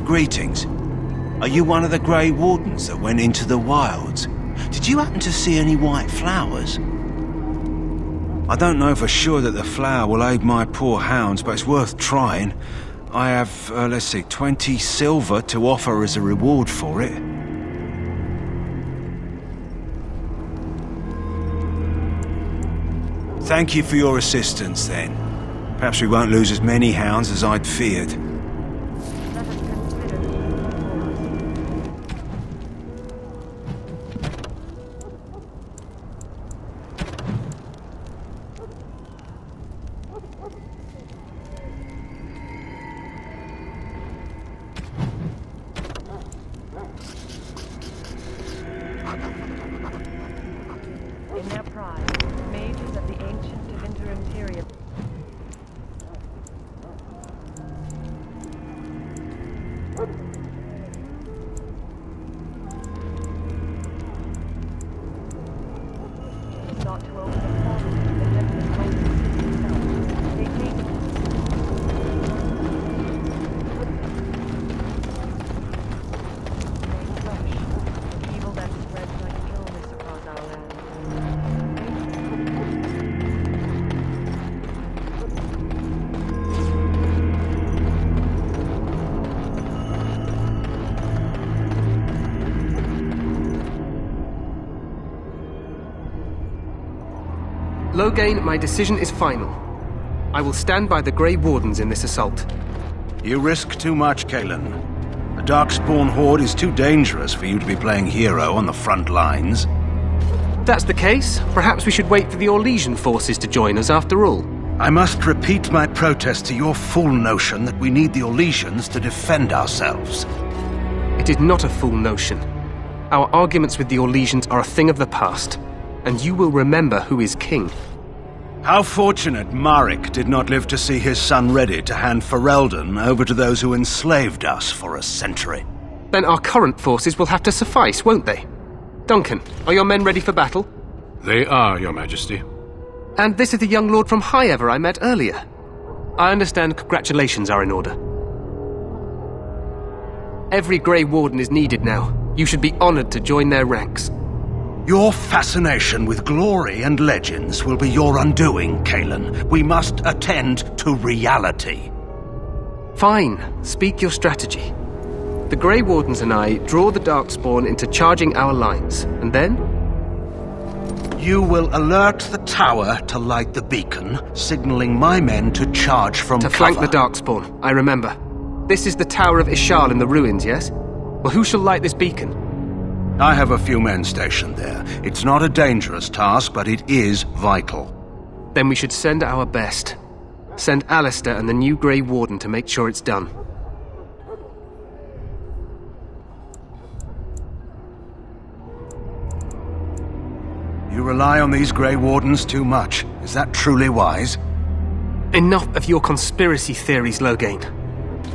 Greetings. Are you one of the Grey Wardens that went into the wilds? Did you happen to see any white flowers? I don't know for sure that the flower will aid my poor hounds, but it's worth trying. I have, let's see, 20 silver to offer as a reward for it. Thank you for your assistance, then. Perhaps we won't lose as many hounds as I'd feared. In their pride, mages of the ancient Tevinter Imperium. Sought to open the portal to the heavenly host itself. They came rush, evil that spreads like illness across our land. Loghain, my decision is final. I will stand by the Grey Wardens in this assault. You risk too much, Cailan. The Darkspawn Horde is too dangerous for you to be playing hero on the front lines. If that's the case, perhaps we should wait for the Orlesian forces to join us after all. I must repeat my protest to your fool notion that we need the Orlesians to defend ourselves. It is not a fool notion. Our arguments with the Orlesians are a thing of the past, and you will remember who is king. How fortunate Marek did not live to see his son ready to hand Ferelden over to those who enslaved us for a century. Then our current forces will have to suffice, won't they? Duncan, are your men ready for battle? They are, Your Majesty. And this is the young lord from Highever I met earlier. I understand congratulations are in order. Every Grey Warden is needed now. You should be honored to join their ranks. Your fascination with glory and legends will be your undoing, Cailan. We must attend to reality. Fine. Speak your strategy. The Grey Wardens and I draw the Darkspawn into charging our lines, and then? You will alert the tower to light the beacon, signaling my men to charge from cover. To flank the Darkspawn, I remember. This is the Tower of Ishal in the ruins, yes? Well, who shall light this beacon? I have a few men stationed there. It's not a dangerous task, but it is vital. Then we should send our best. Send Alistair and the new Grey Warden to make sure it's done. You rely on these Grey Wardens too much. Is that truly wise? Enough of your conspiracy theories, Loghain.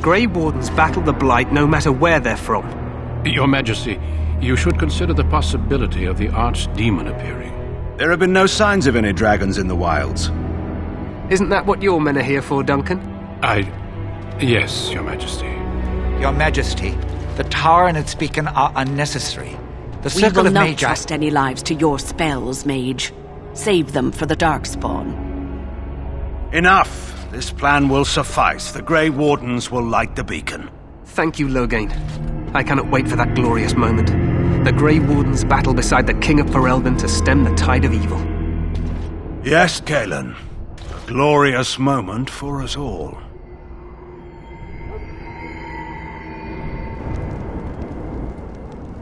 Grey Wardens battle the Blight no matter where they're from. Your Majesty, you should consider the possibility of the Archdemon appearing. There have been no signs of any dragons in the wilds. Isn't that what your men are here for, Duncan? Yes, Your Majesty. Your Majesty, the tower and its beacon are unnecessary. The We Circle will of not Magi... trust any lives to your spells, mage. Save them for the Darkspawn. Enough! This plan will suffice. The Grey Wardens will light the beacon. Thank you, Loghain. I cannot wait for that glorious moment. The Grey Wardens battle beside the King of Ferelden to stem the tide of evil. Yes, Cailan. A glorious moment for us all.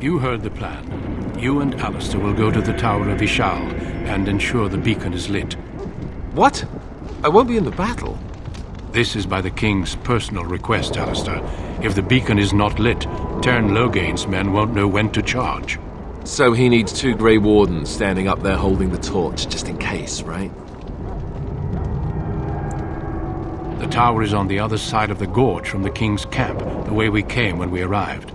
You heard the plan. You and Alistair will go to the Tower of Ishal and ensure the beacon is lit. What? I won't be in the battle. This is by the King's personal request, Alistair. If the beacon is not lit, Tern Loghain's men won't know when to charge. So he needs 2 Grey Wardens standing up there holding the torch, just in case, right? The tower is on the other side of the gorge from the King's camp, the way we came when we arrived.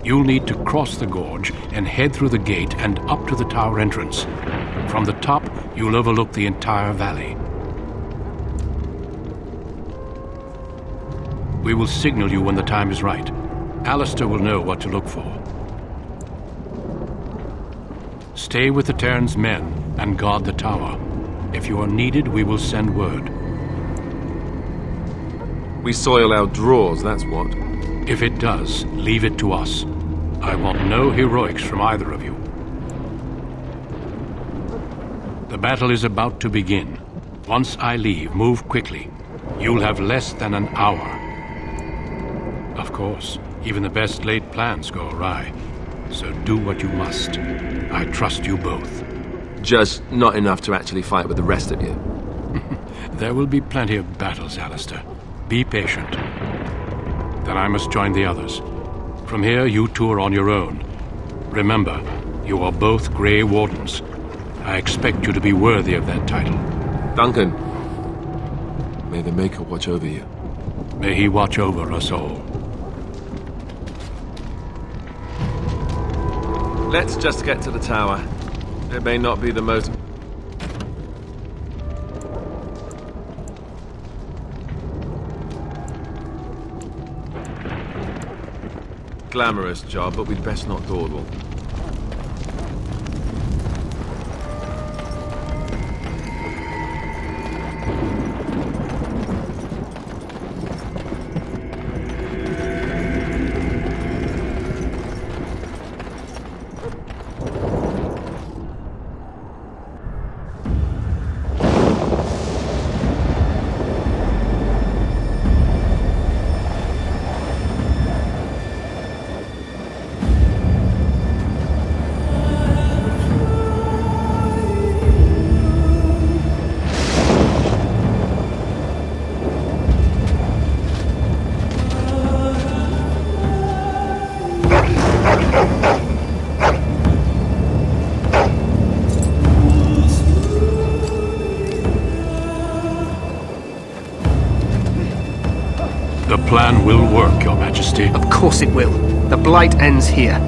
You'll need to cross the gorge and head through the gate and up to the tower entrance. From the top, you'll overlook the entire valley. We will signal you when the time is right. Alistair will know what to look for. Stay with the Terran's men and guard the tower. If you are needed, we will send word. We soil our drawers, that's what. If it does, leave it to us. I want no heroics from either of you. The battle is about to begin. Once I leave, move quickly. You'll have less than an hour. Of course, even the best laid plans go awry. So do what you must. I trust you both. Just not enough to actually fight with the rest of you. There will be plenty of battles, Alistair. Be patient. Then I must join the others. From here, you two are on your own. Remember, you are both Grey Wardens. I expect you to be worthy of that title. Duncan, may the Maker watch over you. May he watch over us all. Let's just get to the tower. It may not be the most... glamorous job, but we'd best not dawdle. The plan will work, Your Majesty. Of course it will. The Blight ends here.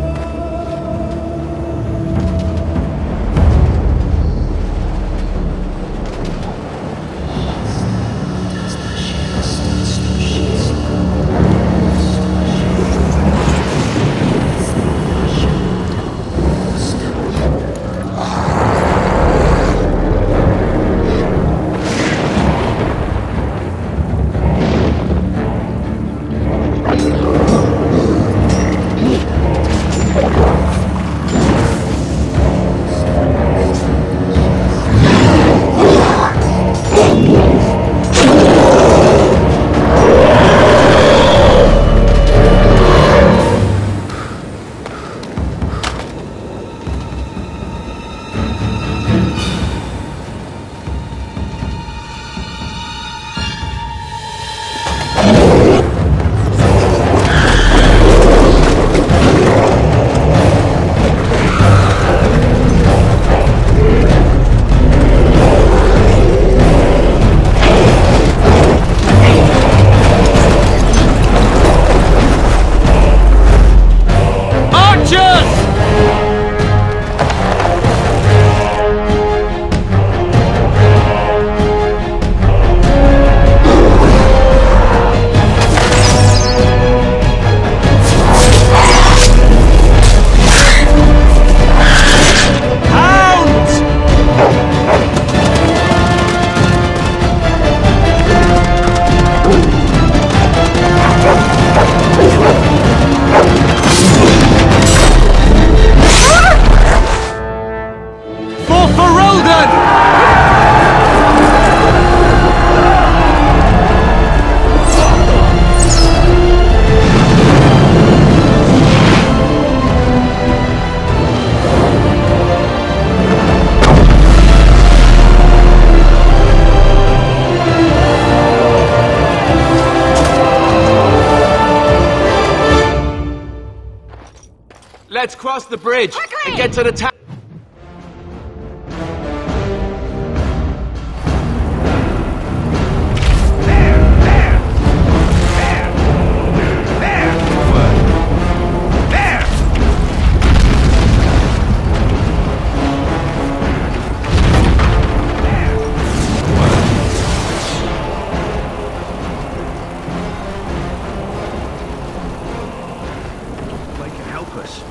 Let's cross the bridge and get to the tower.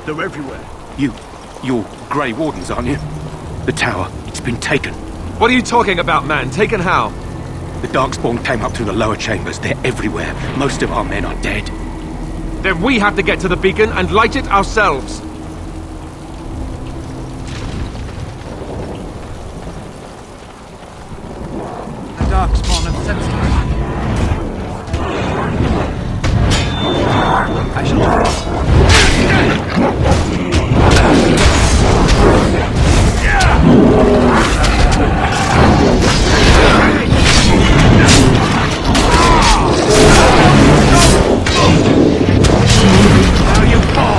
They're everywhere. You're Grey Wardens, aren't you? The tower, it's been taken. What are you talking about, man? Taken how? The Darkspawn came up through the lower chambers. They're everywhere. Most of our men are dead. Then we have to get to the beacon and light it ourselves. The Darkspawn have sensed us. I shall do Now you fall!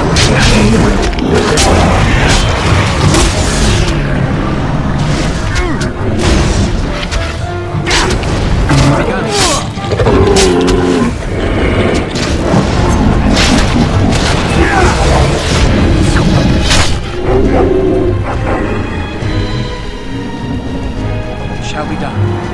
shall be done.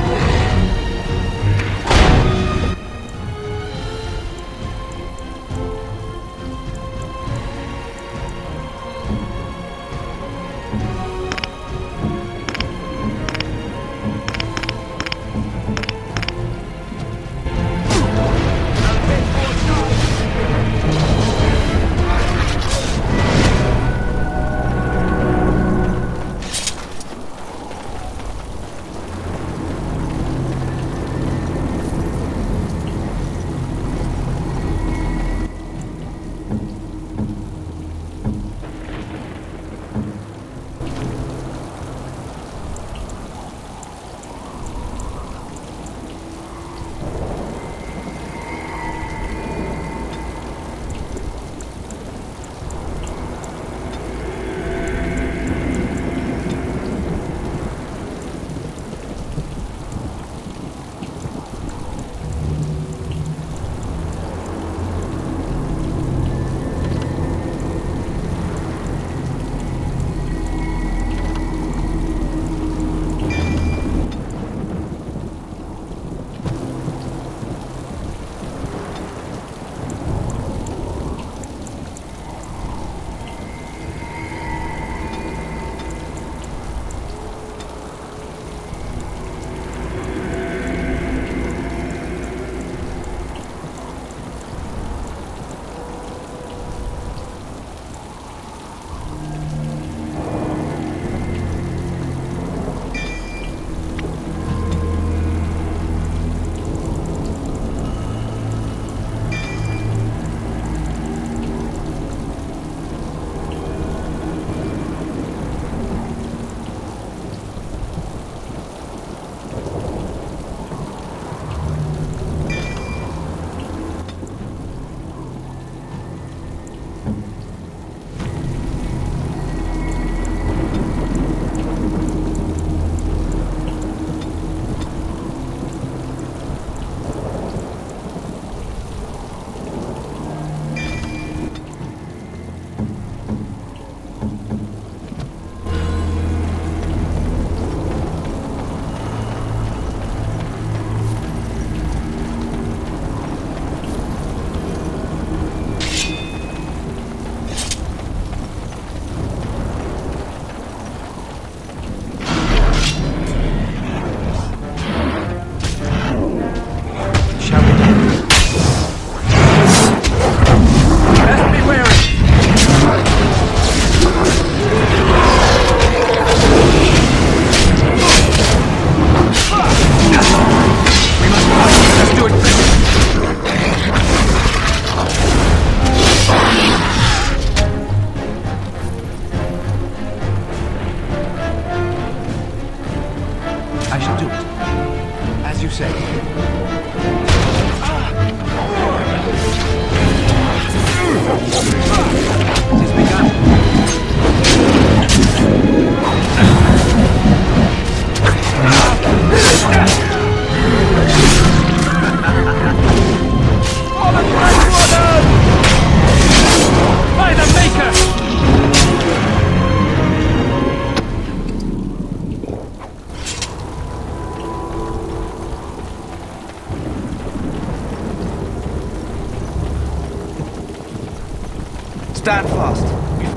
Stand fast. We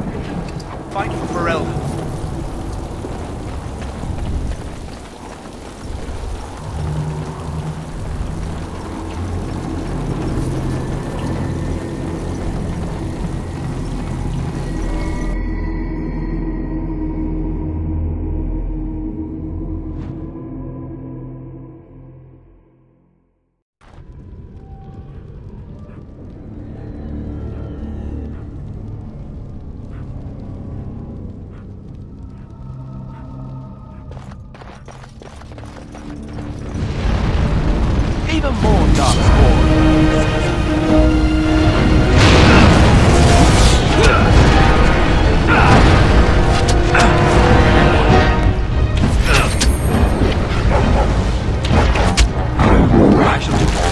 fighting for Eldon. Even more Darkspawn. I shall do that.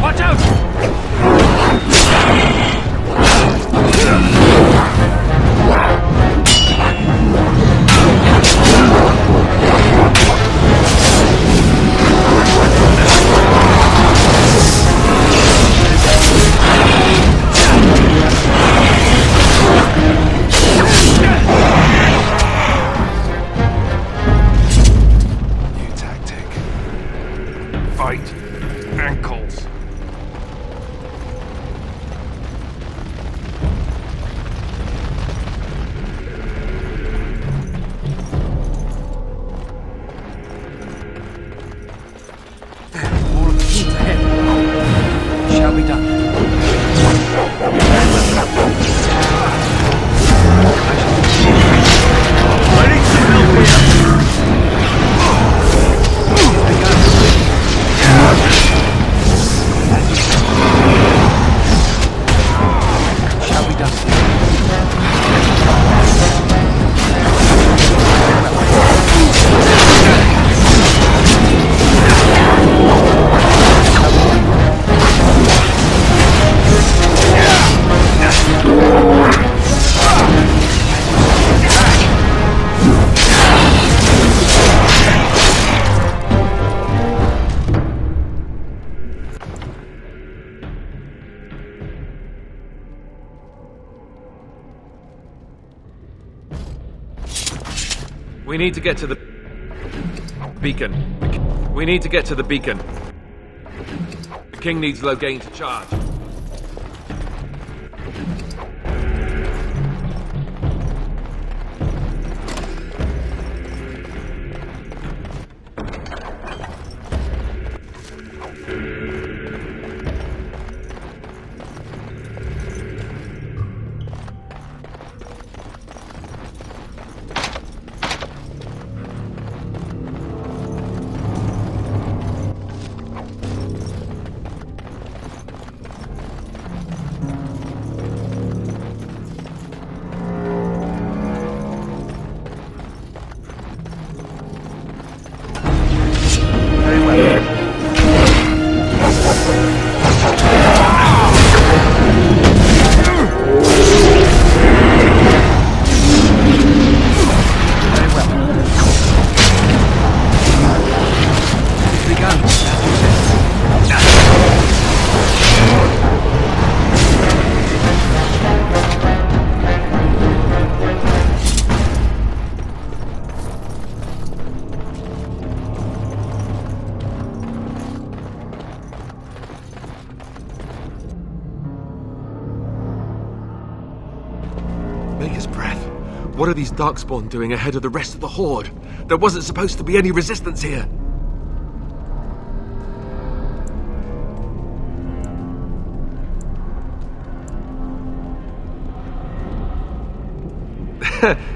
Watch out! Ankles. All of the teams ahead. Shall be done. I need some help here. Shall be done. We need to get to the beacon. We need to get to the beacon. The king needs Loghain to charge. Maker's breath. What are these Darkspawn doing ahead of the rest of the Horde? There wasn't supposed to be any resistance here.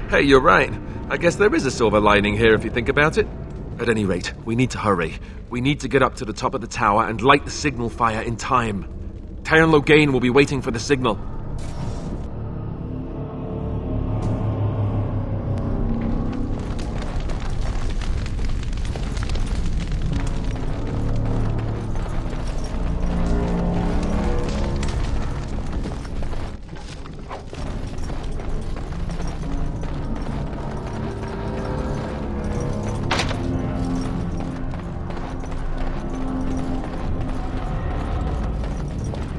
Hey, you're right. I guess there is a silver lining here if you think about it. At any rate, we need to hurry. We need to get up to the top of the tower and light the signal fire in time. Teyrn Loghain will be waiting for the signal.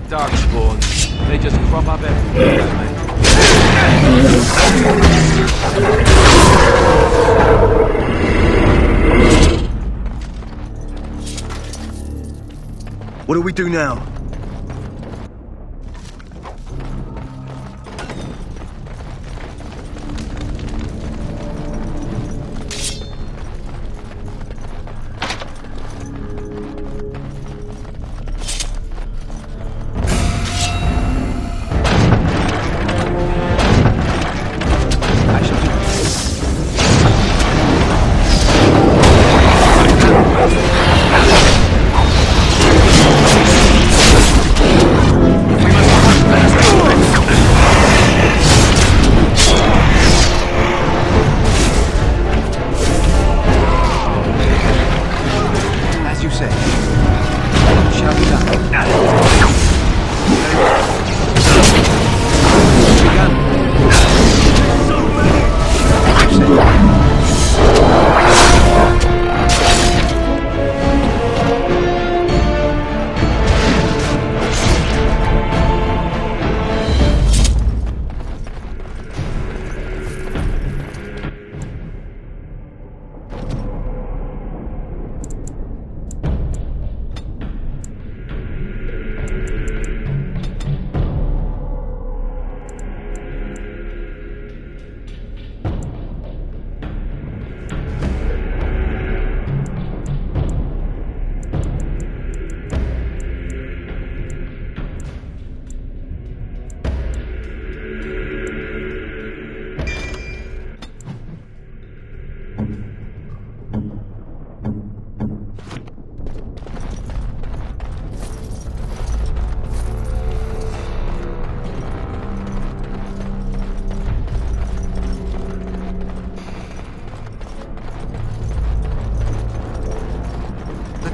Darkspawn. They just crop up everywhere, don't they? What do we do now?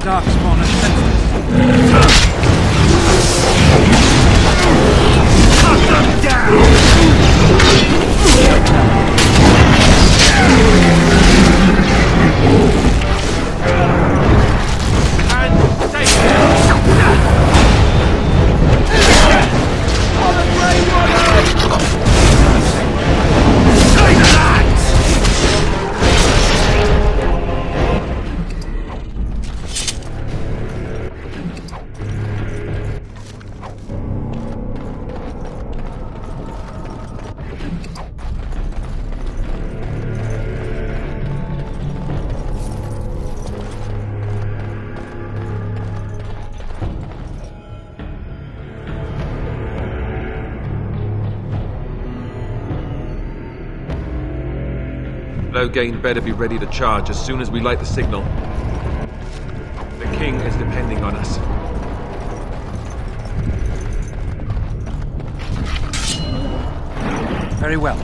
Darkspawn has sent us. Cut them down! Loghain better be ready to charge as soon as we light the signal. The king is depending on us. Very well.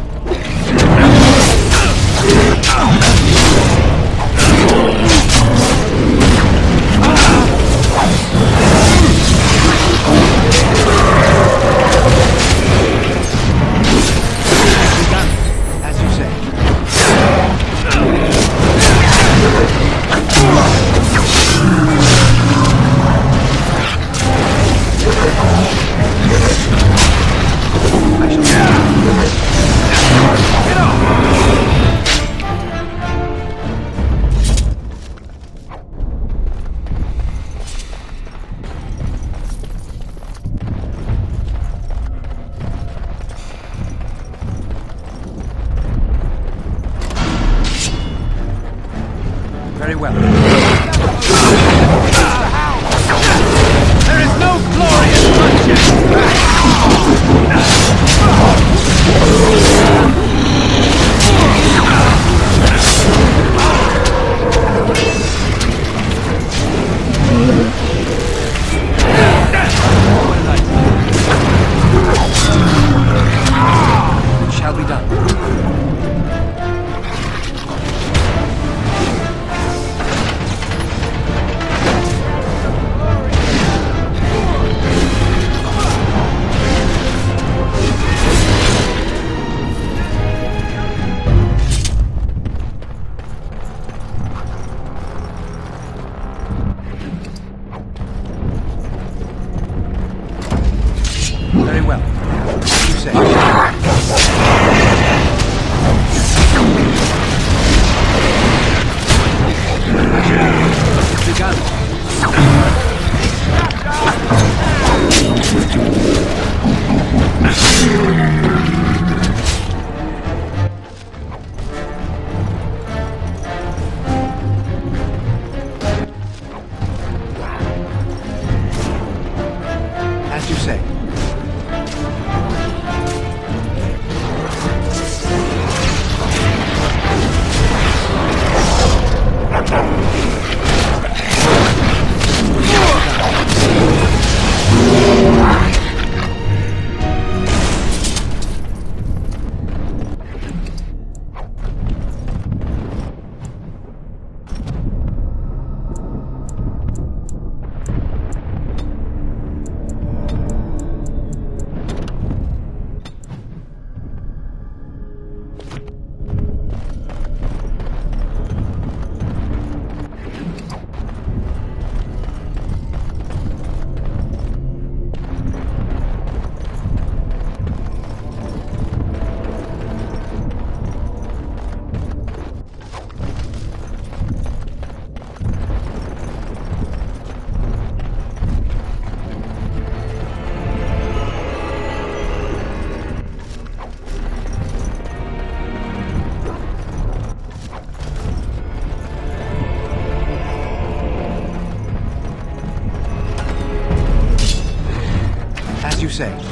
As you say. Very well. There is no glorious bloodshed! It shall be done. Very well. As you say. As you say. As you say.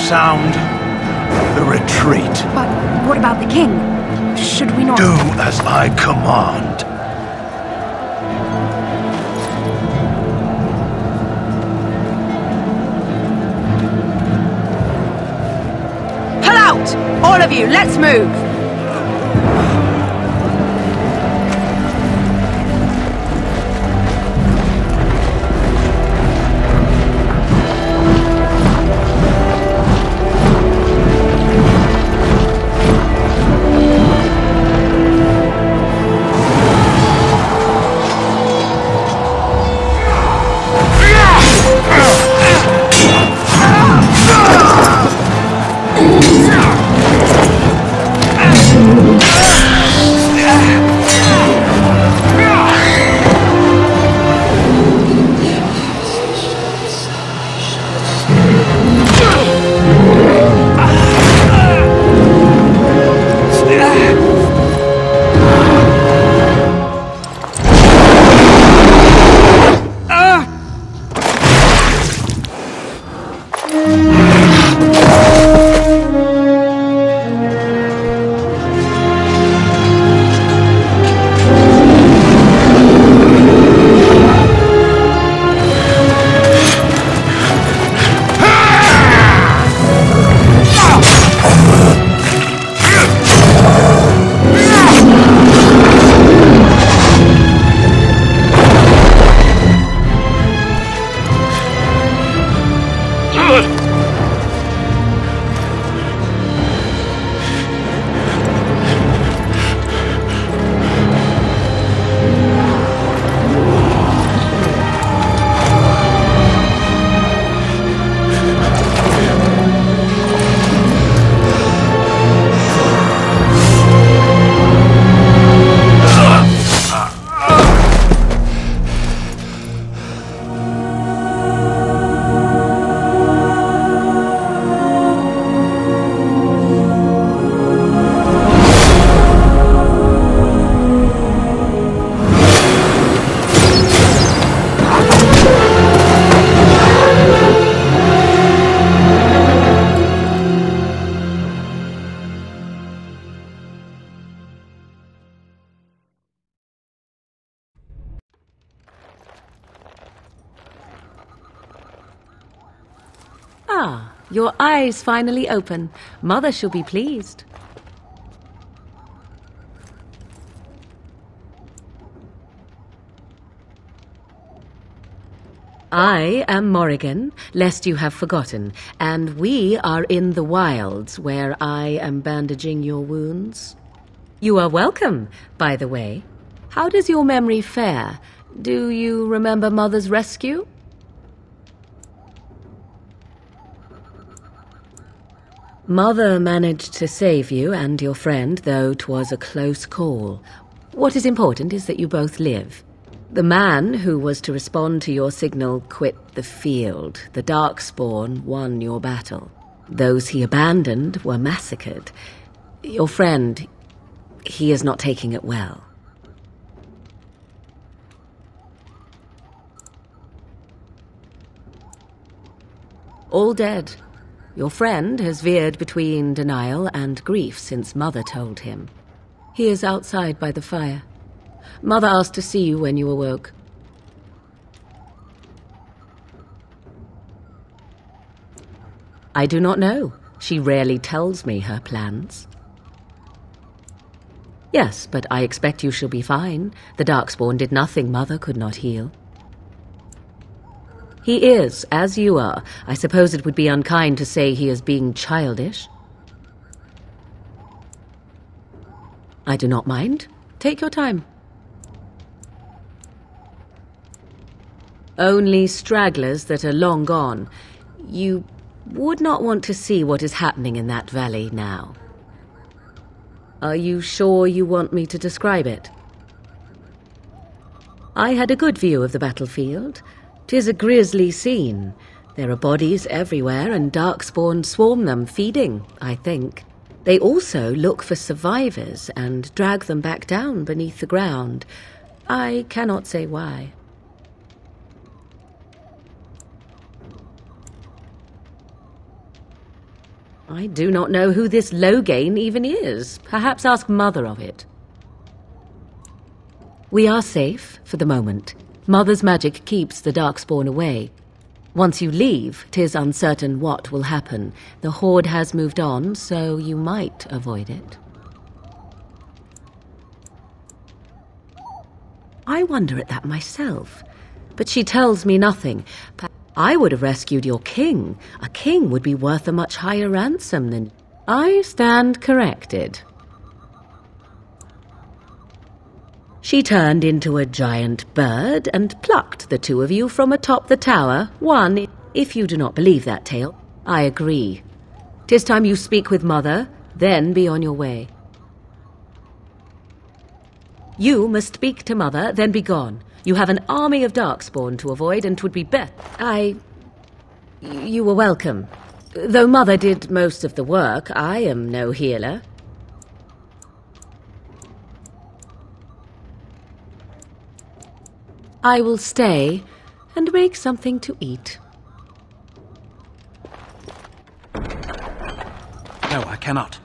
sound the retreat. But what about the king? Should we not... Do as I command. Pull out! All of you, let's move! Ah, your eyes finally open. Mother shall be pleased. I am Morrigan, lest you have forgotten, and we are in the wilds where I am bandaging your wounds. You are welcome, by the way. How does your memory fare? Do you remember Mother's rescue? Mother managed to save you and your friend, though 'twas a close call. What is important is that you both live. The man who was to respond to your signal quit the field. The Darkspawn won your battle. Those he abandoned were massacred. Your friend, he is not taking it well. All dead. Your friend has veered between denial and grief since Mother told him. He is outside by the fire. Mother asked to see you when you awoke. I do not know. She rarely tells me her plans. Yes, but I expect you shall be fine. The Darkspawn did nothing Mother could not heal. He is, as you are. I suppose it would be unkind to say he is being childish. I do not mind. Take your time. Only stragglers that are long gone. You would not want to see what is happening in that valley now. Are you sure you want me to describe it? I had a good view of the battlefield. 'Tis a grisly scene. There are bodies everywhere, and Darkspawn swarm them, feeding, I think. They also look for survivors and drag them back down beneath the ground. I cannot say why. I do not know who this Loghain even is. Perhaps ask Mother of it. We are safe for the moment. Mother's magic keeps the Darkspawn away. Once you leave, 'tis uncertain what will happen. The Horde has moved on, so you might avoid it. I wonder at that myself, but she tells me nothing. I would have rescued your king. A king would be worth a much higher ransom than... I stand corrected. She turned into a giant bird and plucked the two of you from atop the tower. One, if you do not believe that tale, I agree. 'Tis time you speak with Mother, then be on your way. You must speak to Mother, then be gone. You have an army of Darkspawn to avoid, and 'twould be best. You were welcome. Though Mother did most of the work, I am no healer. I will stay and make something to eat. No, I cannot.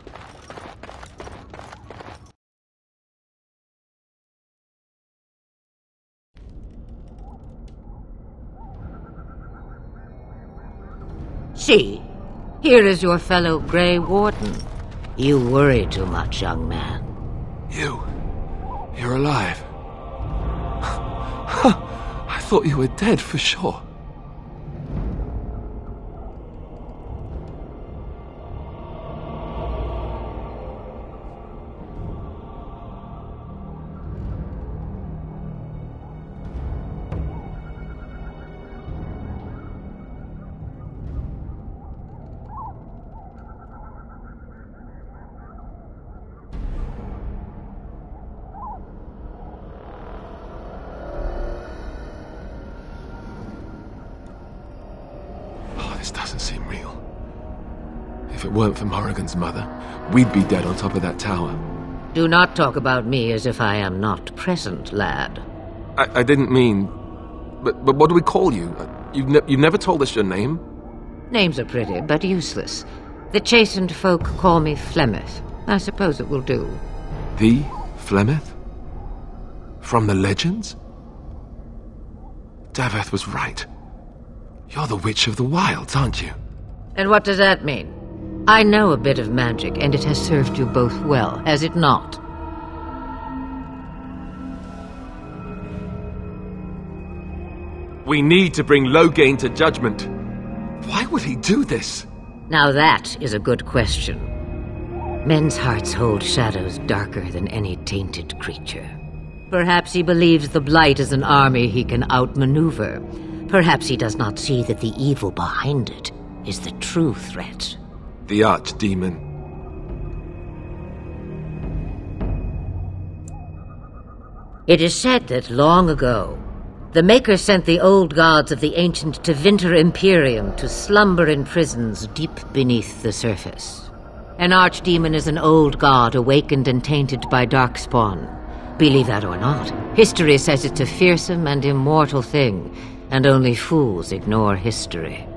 See, here is your fellow Grey Warden. You worry too much, young man. You're alive. I thought you were dead for sure. This doesn't seem real. If it weren't for Morrigan's mother, we'd be dead on top of that tower. Do not talk about me as if I am not present, lad. I didn't mean... But what do we call you? You've never told us your name? Names are pretty, but useless. The chastened folk call me Flemeth. I suppose it will do. The Flemeth? From the legends? Daveth was right. You're the Witch of the Wilds, aren't you? And what does that mean? I know a bit of magic, and it has served you both well, has it not? We need to bring Loghain to judgment. Why would he do this? Now that is a good question. Men's hearts hold shadows darker than any tainted creature. Perhaps he believes the Blight is an army he can outmaneuver. Perhaps he does not see that the evil behind it is the true threat. The Archdemon. It is said that long ago, the Maker sent the old gods of the ancient Tevinter Imperium to slumber in prisons deep beneath the surface. An Archdemon is an old god awakened and tainted by Darkspawn. Believe that or not, history says it's a fearsome and immortal thing, and only fools ignore history.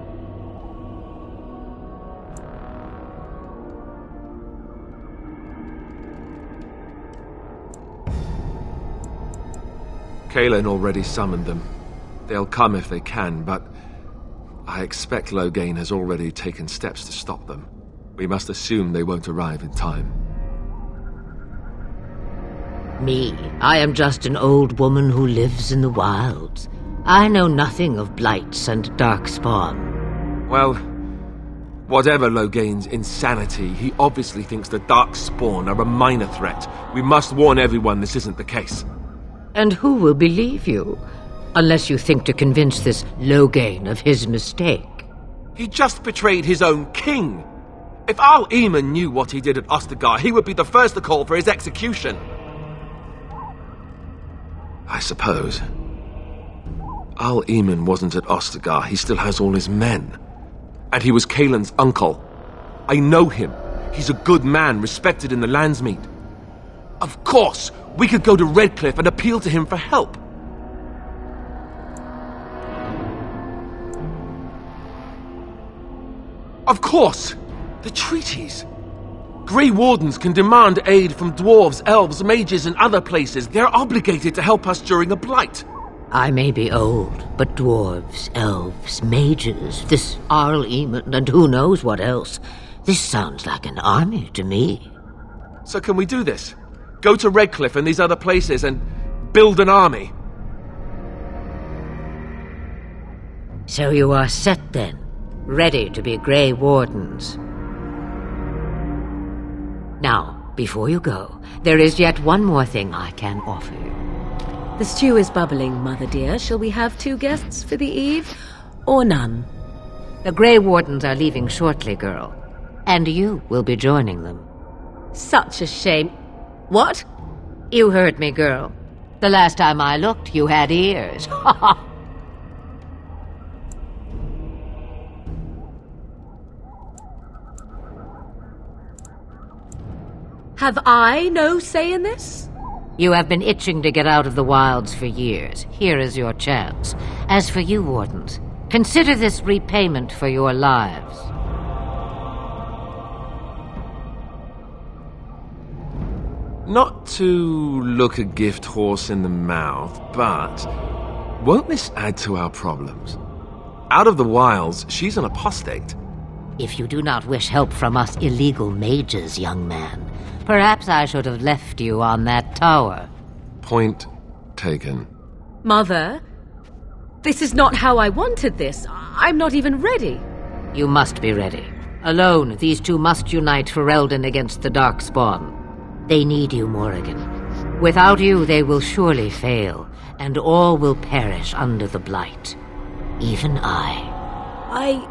Kaelin already summoned them. They'll come if they can, but I expect Loghain has already taken steps to stop them. We must assume they won't arrive in time. Me, I am just an old woman who lives in the wilds. I know nothing of blights and Darkspawn. Well, whatever Loghain's insanity, he obviously thinks the Darkspawn are a minor threat. We must warn everyone this isn't the case. And who will believe you? Unless you think to convince this Loghain of his mistake. He just betrayed his own king. If Al Eamon knew what he did at Ostagar, he would be the first to call for his execution. I suppose. Al Eamon wasn't at Ostagar. He still has all his men. And he was Kaelin's uncle. I know him. He's a good man, respected in the Landsmeet. Of course, we could go to Redcliffe and appeal to him for help. Of course! The treaties! Grey Wardens can demand aid from dwarves, elves, mages, and other places. They're obligated to help us during a blight. I may be old, but dwarves, elves, mages, this Arl Eamon, and who knows what else. This sounds like an army to me. So can we do this? Go to Redcliffe and these other places and build an army? So you are set then, ready to be Grey Wardens. Now, before you go, there is yet one more thing I can offer you. The stew is bubbling, Mother dear. Shall we have 2 guests for the eve, or none? The Grey Wardens are leaving shortly, girl. And you will be joining them. Such a shame. What? You heard me, girl. The last time I looked, you had ears. Have I no say in this? You have been itching to get out of the wilds for years. Here is your chance. As for you, Wardens, consider this repayment for your lives. Not to look a gift horse in the mouth, but won't this add to our problems? Out of the wilds, she's an apostate. If you do not wish help from us illegal mages, young man, perhaps I should have left you on that tower. Point taken. Mother, this is not how I wanted this. I'm not even ready. You must be ready. Alone, these 2 must unite Ferelden against the Darkspawn. They need you, Morrigan. Without you, they will surely fail, and all will perish under the Blight. Even I. I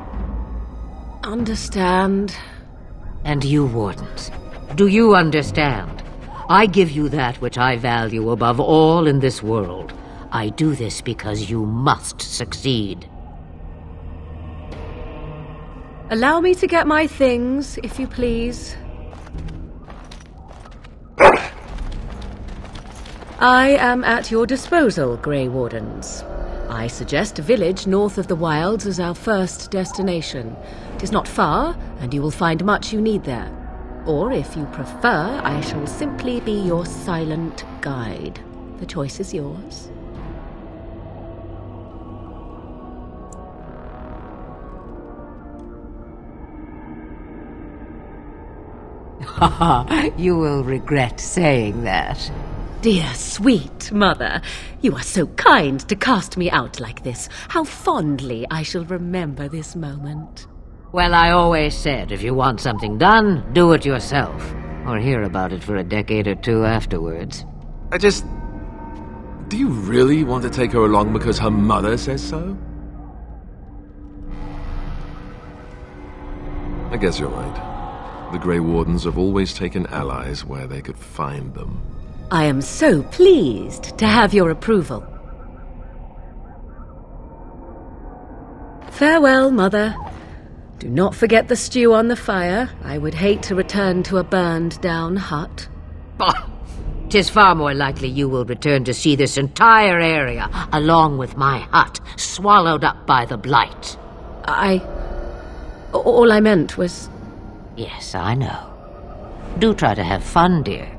understand. And you, Wardens, do you understand? I give you that which I value above all in this world. I do this because you must succeed. Allow me to get my things, if you please. I am at your disposal, Grey Wardens. I suggest a village north of the wilds as our first destination. It is not far, and you will find much you need there. Or, if you prefer, I shall simply be your silent guide. The choice is yours. You will regret saying that. Dear, sweet mother, you are so kind to cast me out like this. How fondly I shall remember this moment. Well, I always said, if you want something done, do it yourself. Or hear about it for a decade or 2 afterwards. Do you really want to take her along because her mother says so? I guess you're right. The Grey Wardens have always taken allies where they could find them. I am so pleased to have your approval. Farewell, Mother. Do not forget the stew on the fire. I would hate to return to a burned-down hut. Bah! 'Tis far more likely you will return to see this entire area, along with my hut, swallowed up by the Blight. All I meant was... Yes, I know. Do try to have fun, dear.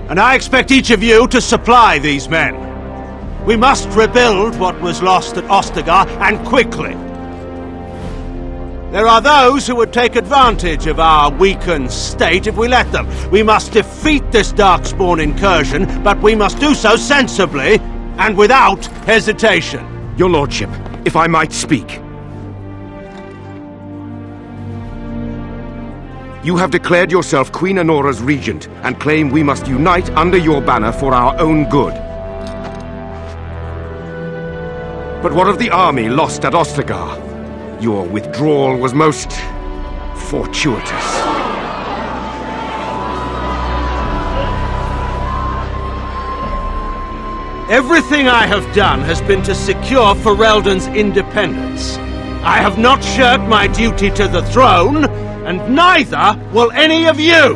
And I expect each of you to supply these men. We must rebuild what was lost at Ostagar, and quickly. There are those who would take advantage of our weakened state if we let them. We must defeat this Darkspawn incursion, but we must do so sensibly and without hesitation. Your Lordship, if I might speak. You have declared yourself Queen Anora's regent, and claim we must unite under your banner for our own good. But what of the army lost at Ostagar? Your withdrawal was most fortuitous. Everything I have done has been to secure Ferelden's independence. I have not shirked my duty to the throne, and neither will any of you!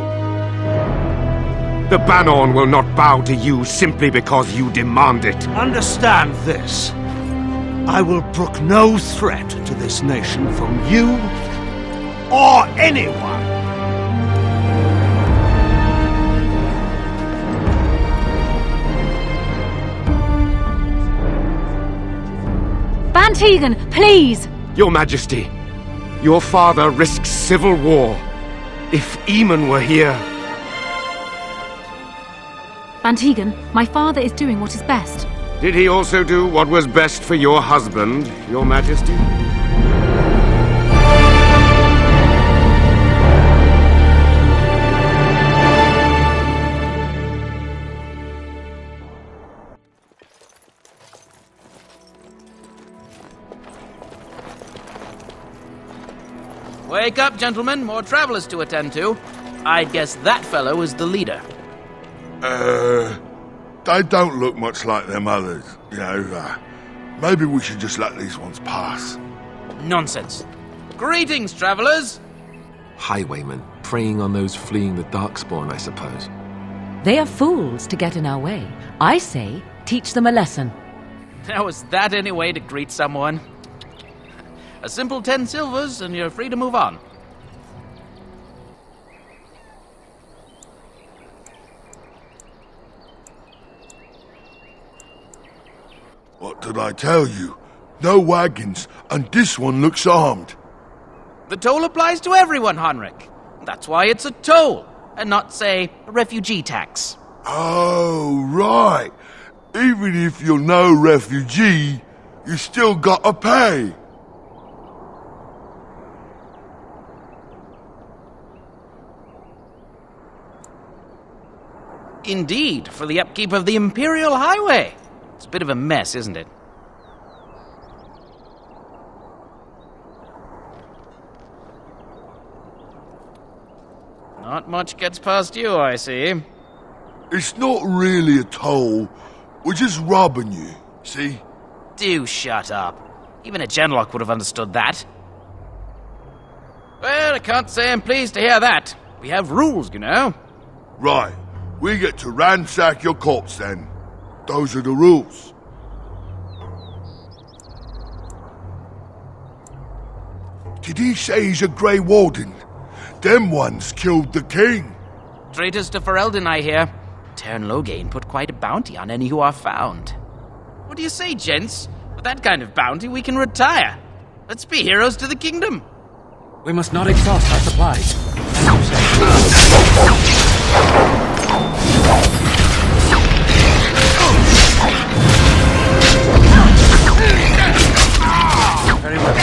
The Bannorn will not bow to you simply because you demand it. Understand this. I will brook no threat to this nation from you or anyone. Van Tegan, please! Your Majesty, your father risks civil war. If Eamon were here... Van Tegan, my father is doing what is best. Did he also do what was best for your husband, Your Majesty? Wake up, gentlemen. More travelers to attend to. I guess that fellow is the leader. They don't look much like them others, you know. Maybe we should just let these ones pass. Nonsense. Greetings, travelers. Highwaymen, preying on those fleeing the Darkspawn, I suppose. They are fools to get in our way. I say, teach them a lesson. Now, is that any way to greet someone? A simple 10 silvers, and you're free to move on. What did I tell you? No wagons, and this one looks armed. The toll applies to everyone, Henrik. That's why it's a toll, and not, say, a refugee tax. Oh, right. Even if you're no refugee, you still gotta pay. Indeed, for the upkeep of the Imperial Highway. It's a bit of a mess, isn't it? Not much gets past you, I see. It's not really a toll. We're just robbing you, see? Do shut up. Even a Genlock would have understood that. Well, I can't say I'm pleased to hear that. We have rules, you know. Right. We get to ransack your corpse, then. Those are the rules. Did he say he's a Grey Warden? Them ones killed the king. Traitors to Ferelden, I hear. Teyrn Loghain put quite a bounty on any who are found. What do you say, gents? With that kind of bounty, we can retire. Let's be heroes to the kingdom. We must not exhaust our supplies. Very well.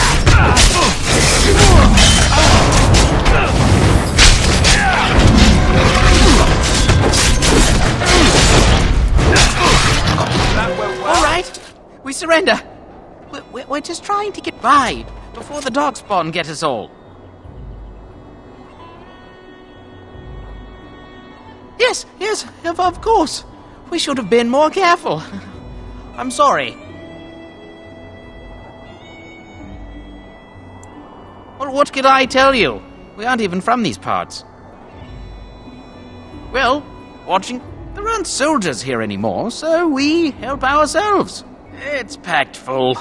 All right, we surrender. We're just trying to get by before the Darkspawn get us all. Yes, of course. We should have been more careful. I'm sorry. Well, what could I tell you? We aren't even from these parts. Well, watching, there aren't soldiers here anymore, so we help ourselves. It's packed full.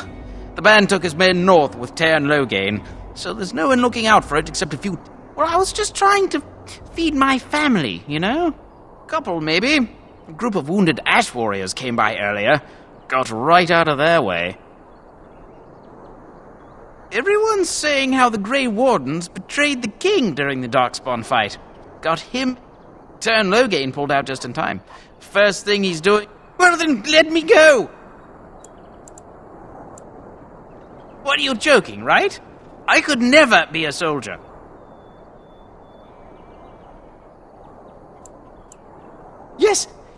The band took his men north with Teyrn Loghain, so there's no one looking out for it except a few... Well, I was just trying to feed my family, you know? Couple, maybe. A group of wounded ash warriors came by earlier. Got right out of their way. Everyone's saying how the Grey Wardens betrayed the king during the Darkspawn fight. Got him. Teyrn Loghain pulled out just in time. First thing he's doing... Well then, let me go! What, are you joking, right? I could never be a soldier.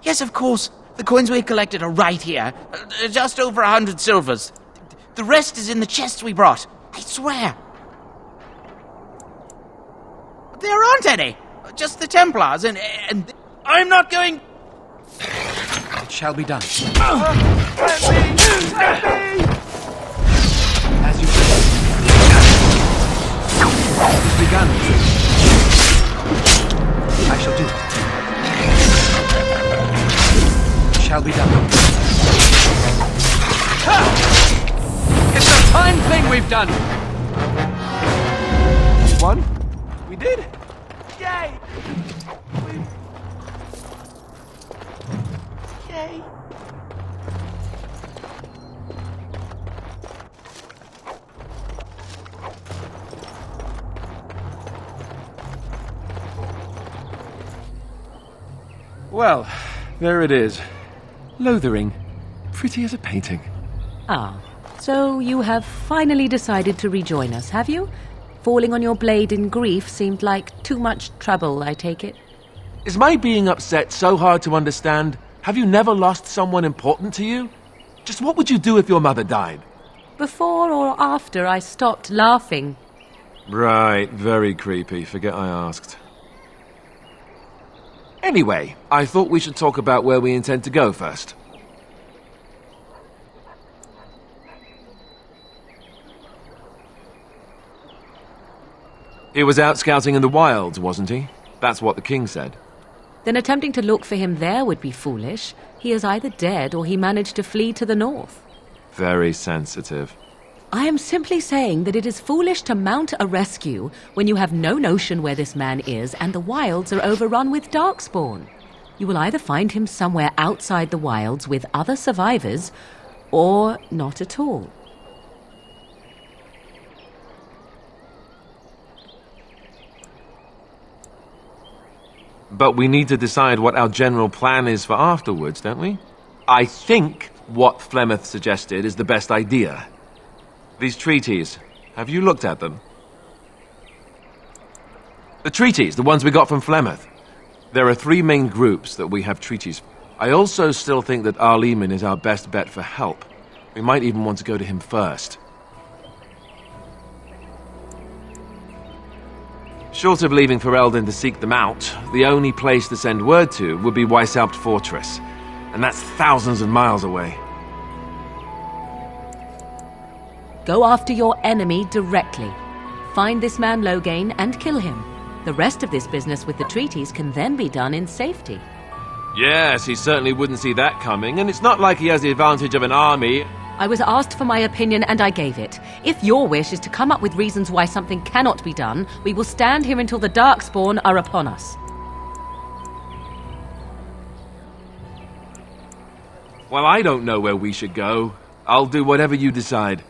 Yes, of course. The coins we collected are right here. Just over 100 silvers. The rest is in the chests we brought. I swear. There aren't any. Just the Templars, and I'm not going... It shall be done. Let me! As you say. It's begun. I shall do it. It shall be done. Ha! It's a fine thing we've done! We won? We did? Yay! Yay! Well, there it is. Lothering. Pretty as a painting. Ah, so you have finally decided to rejoin us, have you? Falling on your blade in grief seemed like too much trouble, I take it. Is my being upset so hard to understand? Have you never lost someone important to you? Just what would you do if your mother died? Before or after I stopped laughing. Right, very creepy. Forget I asked. Anyway, I thought we should talk about where we intend to go first. He was out scouting in the wilds, wasn't he? That's what the king said. Then attempting to look for him there would be foolish. He is either dead or he managed to flee to the north. Very sensitive. I am simply saying that it is foolish to mount a rescue when you have no notion where this man is and the wilds are overrun with Darkspawn. You will either find him somewhere outside the wilds with other survivors, or not at all. But we need to decide what our general plan is for afterwards, don't we? I think what Flemeth suggested is the best idea. These treaties, have you looked at them? The treaties, the ones we got from Flemeth. There are 3 main groups that we have treaties. I also still think that Arl Eamon is our best bet for help. We might even want to go to him first. Short of leaving Ferelden to seek them out, the only place to send word to would be Weishaupt Fortress. And that's thousands of miles away. Go after your enemy directly. Find this man Loghain and kill him. The rest of this business with the treaties can then be done in safety. Yes, he certainly wouldn't see that coming, and it's not like he has the advantage of an army. I was asked for my opinion and I gave it. If your wish is to come up with reasons why something cannot be done, we will stand here until the Darkspawn are upon us. Well, I don't know where we should go. I'll do whatever you decide.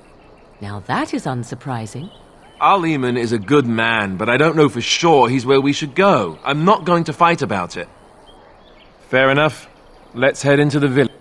Now that is unsurprising. Arl Eamon is a good man, but I don't know for sure he's where we should go. I'm not going to fight about it. Fair enough. Let's head into the village.